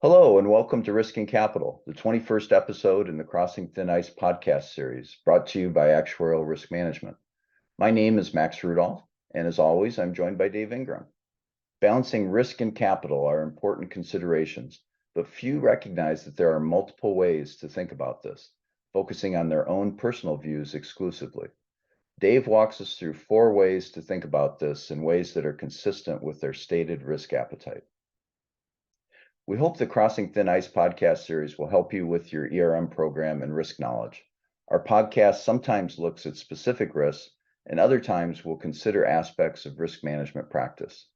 Hello, and welcome to Risk and Capital, the 21st episode in the Crossing Thin Ice podcast series, brought to you by Actuarial Risk Management. My name is Max Rudolph, and as always, I'm joined by Dave Ingram. Balancing risk and capital are important considerations, but few recognize that there are multiple ways to think about this, focusing on their own personal views exclusively. Dave walks us through 4 ways to think about this in ways that are consistent with their stated risk appetite. We hope the Crossing Thin Ice podcast series will help you with your ERM program and risk knowledge. Our podcast sometimes looks at specific risks, and other times will consider aspects of risk management practice.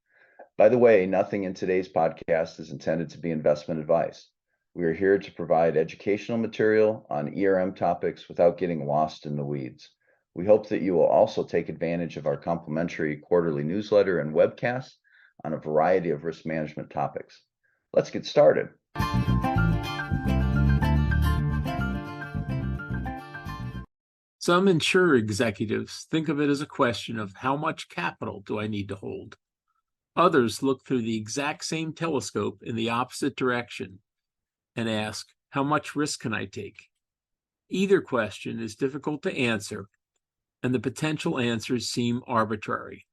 By the way, nothing in today's podcast is intended to be investment advice. We are here to provide educational material on ERM topics without getting lost in the weeds. We hope that you will also take advantage of our complimentary quarterly newsletter and webcast on a variety of risk management topics. Let's get started. Some insurer executives think of it as a question of how much capital do I need to hold. Others look through the exact same telescope in the opposite direction and ask, how much risk can I take? Either question is difficult to answer, and the potential answers seem arbitrary.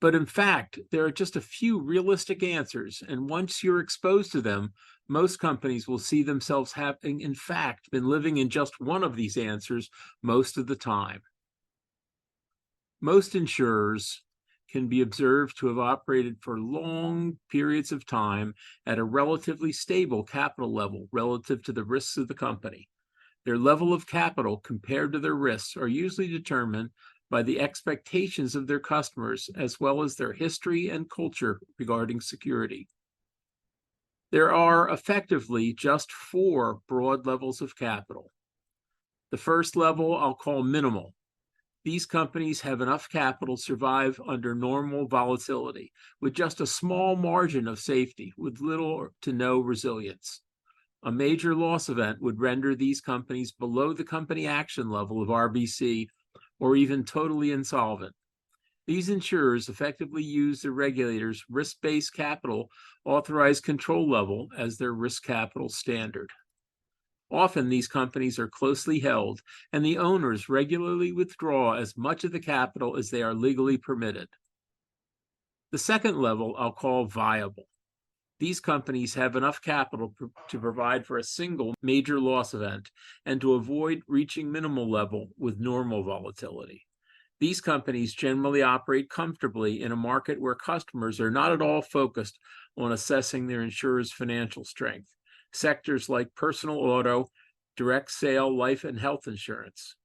But in fact, there are just a few realistic answers, and once you're exposed to them, most companies will see themselves having, in fact, been living in just one of these answers most of the time. Most insurers can be observed to have operated for long periods of time at a relatively stable capital level relative to the risks of the company. Their level of capital compared to their risks are usually determined by the expectations of their customers, as well as their history and culture regarding security. There are effectively just 4 broad levels of capital. The first level I'll call minimal. These companies have enough capital to survive under normal volatility, with just a small margin of safety, with little to no resilience. A major loss event would render these companies below the company action level of RBC, or even totally insolvent. These insurers effectively use the regulator's risk-based capital authorized control level as their risk capital standard. Often these companies are closely held, and the owners regularly withdraw as much of the capital as they are legally permitted. The second level I'll call viable. These companies have enough capital to provide for a single major loss event and to avoid reaching minimal level with normal volatility. These companies generally operate comfortably in a market where customers are not at all focused on assessing their insurer's financial strength. Sectors like personal auto, direct sale, life and health insurance.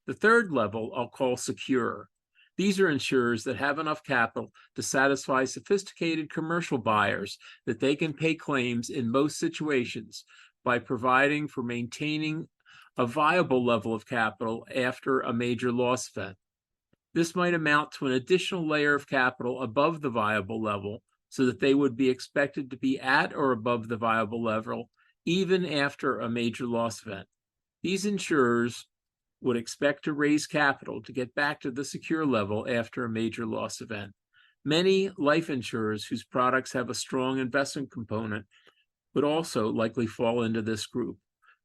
The third level I'll call secure. These are insurers that have enough capital to satisfy sophisticated commercial buyers that they can pay claims in most situations by providing for maintaining a viable level of capital after a major loss event. This might amount to an additional layer of capital above the viable level so that they would be expected to be at or above the viable level even after a major loss event. These insurers would expect to raise capital to get back to the secure level after a major loss event. Many life insurers whose products have a strong investment component would also likely fall into this group.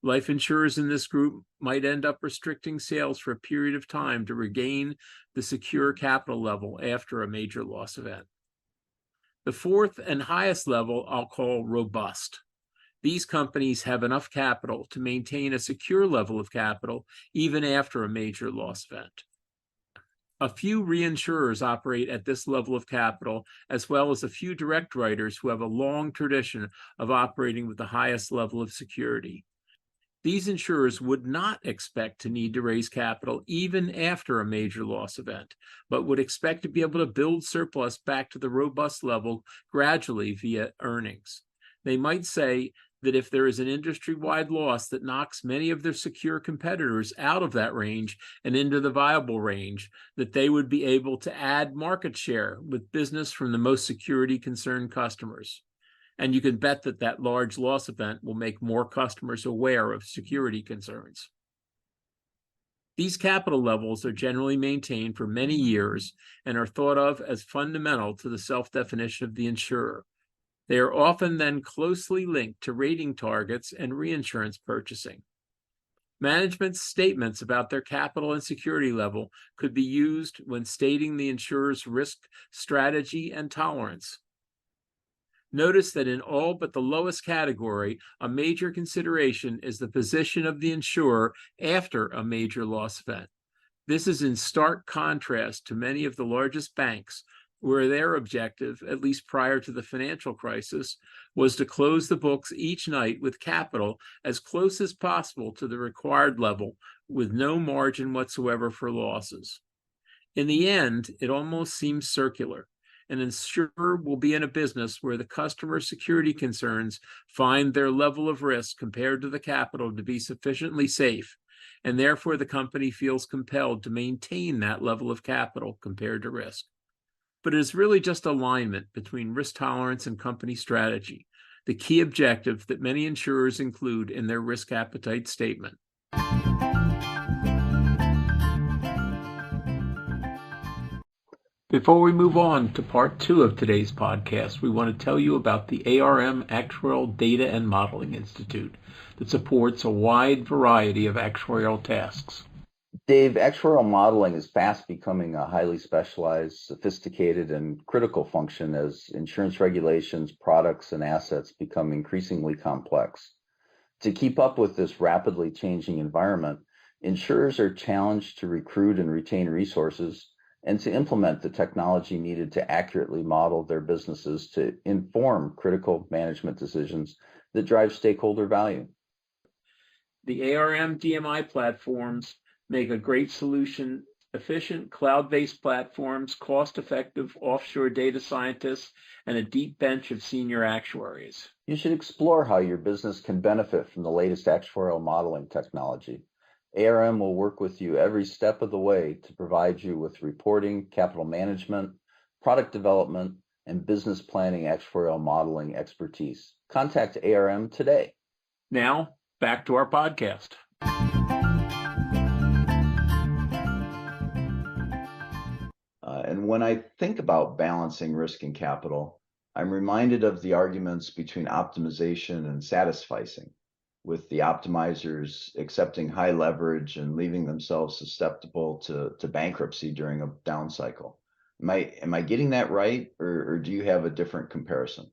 Life insurers in this group might end up restricting sales for a period of time to regain the secure capital level after a major loss event. The fourth and highest level I'll call robust. These companies have enough capital to maintain a secure level of capital even after a major loss event. A few reinsurers operate at this level of capital, as well as a few direct writers who have a long tradition of operating with the highest level of security. These insurers would not expect to need to raise capital even after a major loss event, but would expect to be able to build surplus back to the robust level gradually via earnings. They might say that if there is an industry-wide loss that knocks many of their secure competitors out of that range and into the viable range, that they would be able to add market share with business from the most security-concerned customers. And you can bet that that large loss event will make more customers aware of security concerns. These capital levels are generally maintained for many years and are thought of as fundamental to the self-definition of the insurer. They are often then closely linked to rating targets and reinsurance purchasing. Management's statements about their capital and security level could be used when stating the insurer's risk strategy and tolerance. Notice that in all but the lowest category, a major consideration is the position of the insurer after a major loss event. This is in stark contrast to many of the largest banks, where their objective, at least prior to the financial crisis, was to close the books each night with capital as close as possible to the required level, with no margin whatsoever for losses. In the end, it almost seems circular. An insurer will be in a business where the customer security concerns find their level of risk compared to the capital to be sufficiently safe, and therefore the company feels compelled to maintain that level of capital compared to risk. But it is really just alignment between risk tolerance and company strategy, the key objective that many insurers include in their risk appetite statement. Before we move on to part 2 of today's podcast, we want to tell you about the ARM Actuarial Data and Modeling Institute that supports a wide variety of actuarial tasks. Dave, actuarial modeling is fast becoming a highly specialized, sophisticated, and critical function as insurance regulations, products, and assets become increasingly complex. To keep up with this rapidly changing environment, insurers are challenged to recruit and retain resources and to implement the technology needed to accurately model their businesses to inform critical management decisions that drive stakeholder value. The ARM DMI platforms make a great solution: efficient cloud-based platforms, cost-effective offshore data scientists, and a deep bench of senior actuaries. You should explore how your business can benefit from the latest actuarial modeling technology. ARM will work with you every step of the way to provide you with reporting, capital management, product development, and business planning actuarial modeling expertise. Contact ARM today. Now, back to our podcast. And when I think about balancing risk and capital, I'm reminded of the arguments between optimization and satisficing, with the optimizers accepting high leverage and leaving themselves susceptible to bankruptcy during a down cycle. Am I getting that right, or do you have a different comparison?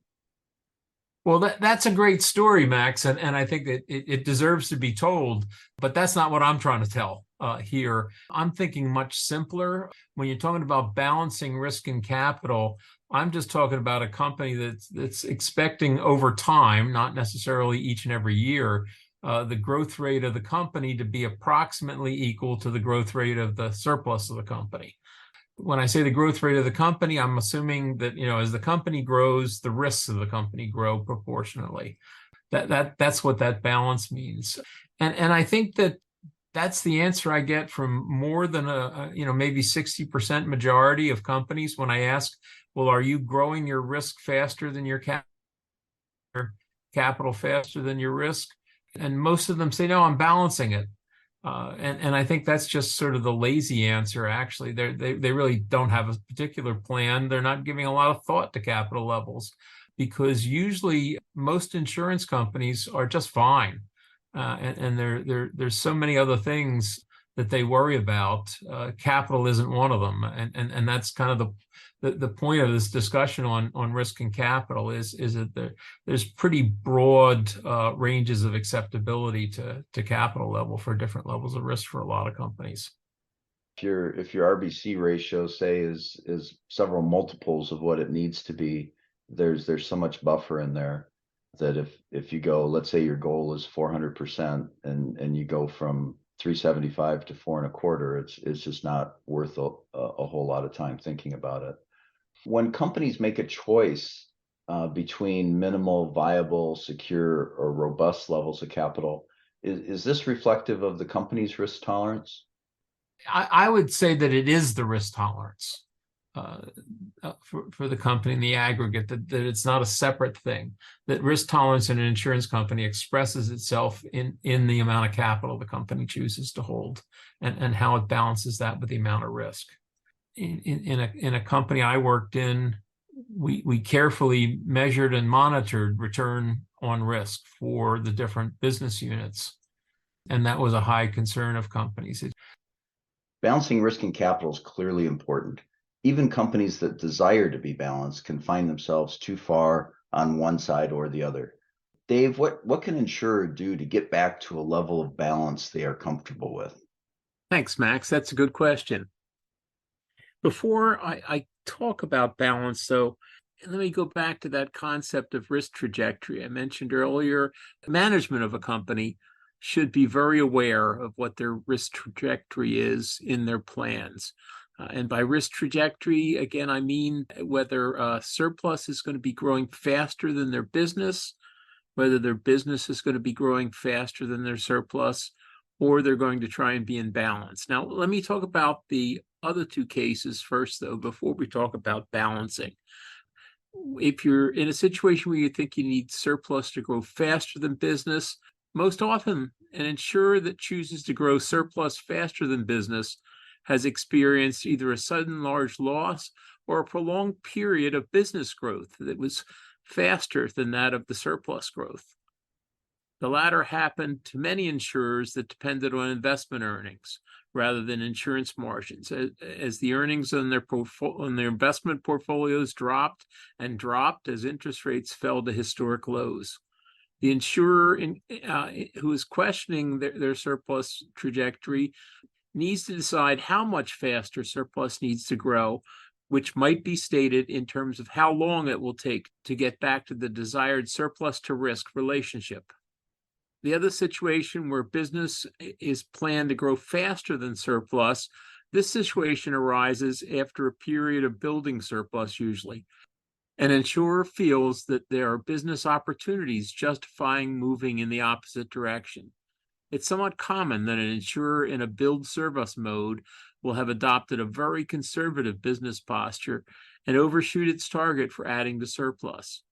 Well, that's a great story, Max, and I think that it deserves to be told, but that's not what I'm trying to tell here. I'm thinking much simpler. When you're talking about balancing risk and capital, I'm just talking about a company that's expecting over time, not necessarily each and every year, the growth rate of the company to be approximately equal to the growth rate of the surplus of the company. When I say the growth rate of the company, I'm assuming that, as the company grows, the risks of the company grow proportionally. That's what that balance means. And I think that's the answer I get from more than maybe 60% majority of companies when I ask, well, are you growing your risk faster than your capital faster than your risk? And most of them say, no, I'm balancing it. And I think that's just sort of the lazy answer, actually. They really don't have a particular plan. They're not giving a lot of thought to capital levels, because usually most insurance companies are just fine. And there's so many other things that they worry about. Capital isn't one of them. And that's kind of the point of this discussion on risk and capital is that there's pretty broad ranges of acceptability to capital level for different levels of risk for a lot of companies. If your RBC ratio, say, is several multiples of what it needs to be, there's so much buffer in there that if you go, let's say your goal is 400% and you go from 375 to 4.25, it's just not worth a whole lot of time thinking about it. When companies make a choice between minimal, viable, secure, or robust levels of capital, is this reflective of the company's risk tolerance? I would say that it is the risk tolerance for the company in the aggregate, that it's not a separate thing, that risk tolerance in an insurance company expresses itself in the amount of capital the company chooses to hold and how it balances that with the amount of risk. In a company I worked in, we carefully measured and monitored return on risk for the different business units. And that was a high concern of companies. Balancing risk and capital is clearly important. Even companies that desire to be balanced can find themselves too far on one side or the other. Dave, what can an insurer do to get back to a level of balance they are comfortable with? Thanks, Max. That's a good question. Before I talk about balance, though, let me go back to that concept of risk trajectory I mentioned earlier. Management of a company should be very aware of what their risk trajectory is in their plans. And by risk trajectory, again, I mean whether surplus is going to be growing faster than their business, whether their business is going to be growing faster than their surplus, or they're going to try and be in balance. Now, let me talk about the other two cases first, though, before we talk about balancing. If you're in a situation where you think you need surplus to grow faster than business, most often an insurer that chooses to grow surplus faster than business has experienced either a sudden large loss or a prolonged period of business growth that was faster than that of the surplus growth. The latter happened to many insurers that depended on investment earnings rather than insurance margins. As the earnings on their investment portfolios dropped as interest rates fell to historic lows. The insurer who is questioning their surplus trajectory needs to decide how much faster surplus needs to grow, which might be stated in terms of how long it will take to get back to the desired surplus to risk relationship. The other situation where business is planned to grow faster than surplus, this situation arises after a period of building surplus usually. An insurer feels that there are business opportunities justifying moving in the opposite direction. It's somewhat common that an insurer in a build service mode will have adopted a very conservative business posture and overshoot its target for adding to surplus.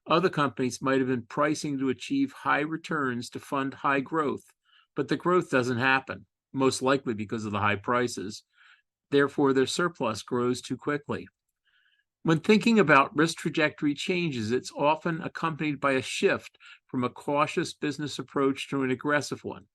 Other companies might have been pricing to achieve high returns to fund high growth, but the growth doesn't happen, most likely because of the high prices. Therefore, their surplus grows too quickly. When thinking about risk trajectory changes, it's often accompanied by a shift from a cautious business approach to an aggressive one.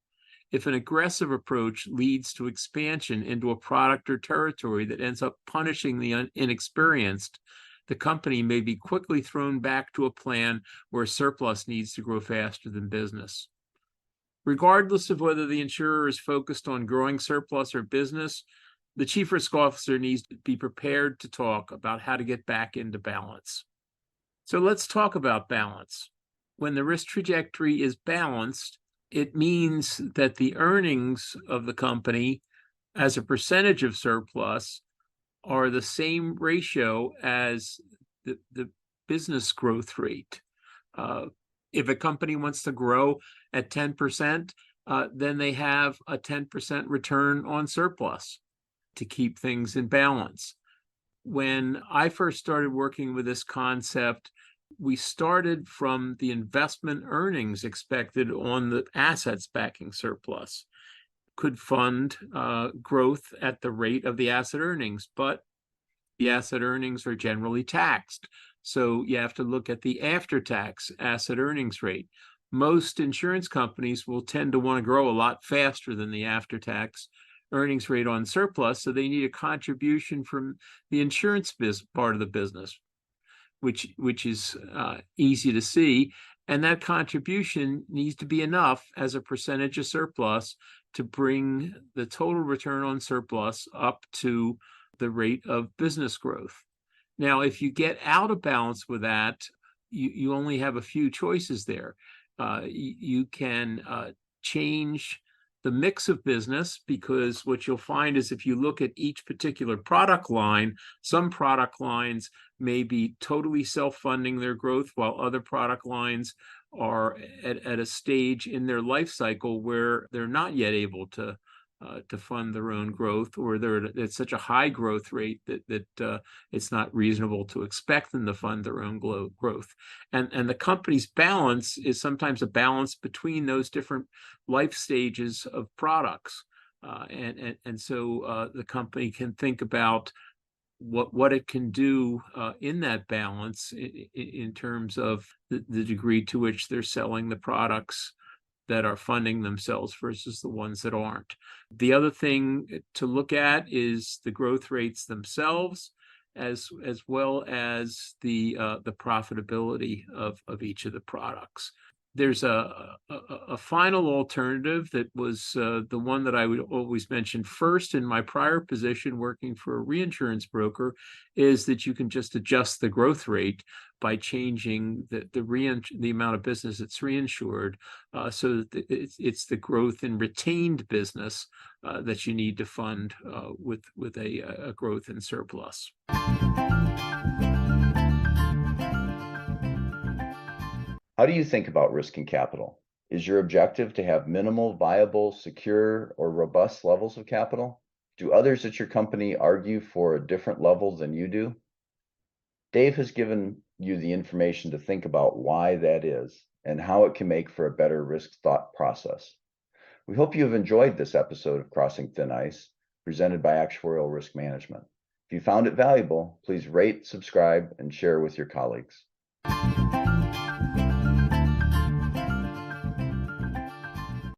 If an aggressive approach leads to expansion into a product or territory that ends up punishing the inexperienced, the company may be quickly thrown back to a plan where surplus needs to grow faster than business. Regardless of whether the insurer is focused on growing surplus or business, the chief risk officer needs to be prepared to talk about how to get back into balance. So let's talk about balance. When the risk trajectory is balanced, it means that the earnings of the company as a percentage of surplus are the same ratio as the business growth rate. If a company wants to grow at 10%, then they have a 10% return on surplus to keep things in balance. When I first started working with this concept, we started from the investment earnings expected on the assets backing surplus. Could fund growth at the rate of the asset earnings, but the asset earnings are generally taxed. So you have to look at the after-tax asset earnings rate. Most insurance companies will tend to want to grow a lot faster than the after-tax earnings rate on surplus, so they need a contribution from the insurance part of the business, which is easy to see. And that contribution needs to be enough as a percentage of surplus to bring the total return on surplus up to the rate of business growth. Now, if you get out of balance with that, you only have a few choices there. You can change the mix of business, because what you'll find is if you look at each particular product line, some product lines may be totally self-funding their growth, while other product lines are at a stage in their life cycle where they're not yet able to fund their own growth, or they're at such a high growth rate that it's not reasonable to expect them to fund their own growth. And the company's balance is sometimes a balance between those different life stages of products. And so the company can think about what it can do in that balance in terms of the degree to which they're selling the products that are funding themselves versus the ones that aren't. The other thing to look at is the growth rates themselves, as well as the profitability of each of the products. There's a final alternative that was the one that I would always mention first in my prior position working for a reinsurance broker, is that you can just adjust the growth rate by changing the amount of business that's reinsured, so that it's the growth in retained business that you need to fund with a growth in surplus. How do you think about risk and capital? Is your objective to have minimal, viable, secure, or robust levels of capital? Do others at your company argue for a different level than you do? Dave has given you the information to think about why that is and how it can make for a better risk thought process. We hope you have enjoyed this episode of Crossing Thin Ice, presented by Actuarial Risk Management. If you found it valuable, please rate, subscribe, and share with your colleagues.